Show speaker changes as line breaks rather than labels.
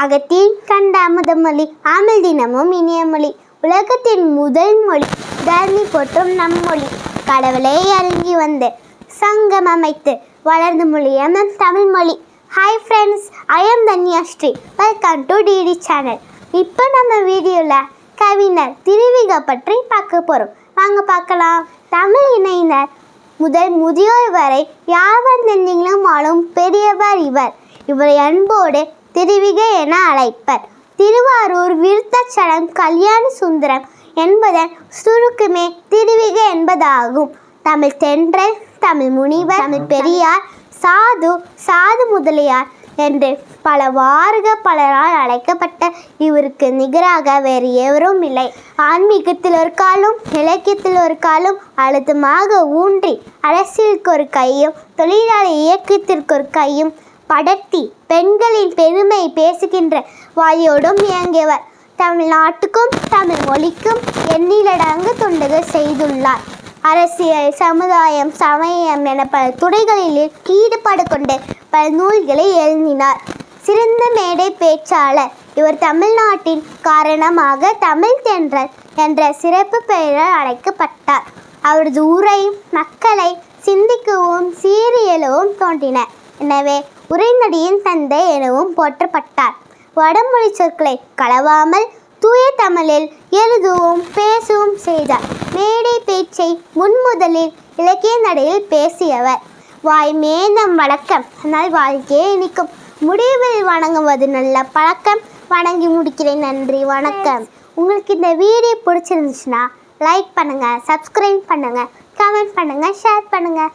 அகத்தின் கண்ட அமுதமொழி ஆமல் தினமும் இனிய மொழி. உலகத்தின் முதல் மொழி தர்மி போற்றும் நம்மொழி. கடவுளே இறங்கி வந்து சங்கம் அமைத்து வளர்ந்த மொழியான நம் தமிழ் மொழி. Hi friends, I am Dhanya Sri. Welcome to DD channel. இப்போ நம்ம வீடியோவில் கவிஞர் திருவிக பற்றி பார்க்க போகிறோம். வாங்க பார்க்கலாம். தமிழ் இணையினர் முதல் முதியோர் வரை யாவர் நெஞ்சிலும் வாழும் பெரியவர் இவர். இவரை அன்போடு திருவிக என அழைப்பர். திருவாரூர் விருத்தாச்சலம் கல்யாண சுந்தரம் என்பதன் சுருக்கமே திருவிக என்பதாகும். தமிழ் தென்றல், தமிழ் முனிவர், தமிழ் பெரியார், சாது முதலியார் என்று பலரால் அழைக்கப்பட்ட இவருக்கு நிகராக வேறு எவரும் இல்லை. ஆன்மீகத்தில் ஒரு காலும் இலக்கியத்தில் ஒரு காலும் அழுத்தமாக ஊன்றி அரசியலுக்கு ஒரு கையும் தொழிலாளர் இயக்கத்திற்கு ஒரு கையும் படர்த்தி பெண்களின் பெருமை பேசுகின்ற வாயோடும் இயங்கியவர். தமிழ்நாட்டுக்கும் தமிழ் மொழிக்கும் எண்ணிலடங்கு தொண்டுகள் செய்துள்ளார். அரசியல், சமுதாயம், சமயம் என பல துறைகளில் ஈடுபாடு கொண்டு பல நூல்களை எழுதினார். சிறந்த மேடை பேச்சாளர் இவர். தமிழ்நாட்டின் காரணமாக தமிழ் தென்றல் என்ற சிறப்பு பெயரால் அழைக்கப்பட்டார். அவரது உரை மக்களை சிந்திக்கவும் சீரியலவும் தோன்றின. எனவே உரைநடையின் தந்தை எனவும் போற்றப்பட்டார். வடமொழி சொற்களை கலவாமல் தூய தமிழில் எழுதவும் பேசவும் செய்தார். மேடை பேச்சை முன்முதலில் இலக்கிய நடையில் பேசியவர். வாய்மே நம் வழக்கம், ஆனால் வாழ்க்கையே இனிக்கும். முடிவில் வணங்குவது நல்ல பழக்கம். வணங்கி முடிக்கிறேன். நன்றி, வணக்கம். உங்களுக்கு இந்த வீடியோ பிடிச்சிருந்துச்சுன்னா லைக் பண்ணுங்கள், சப்ஸ்கிரைப் பண்ணுங்கள், கமெண்ட் பண்ணுங்கள், ஷேர் பண்ணுங்கள்.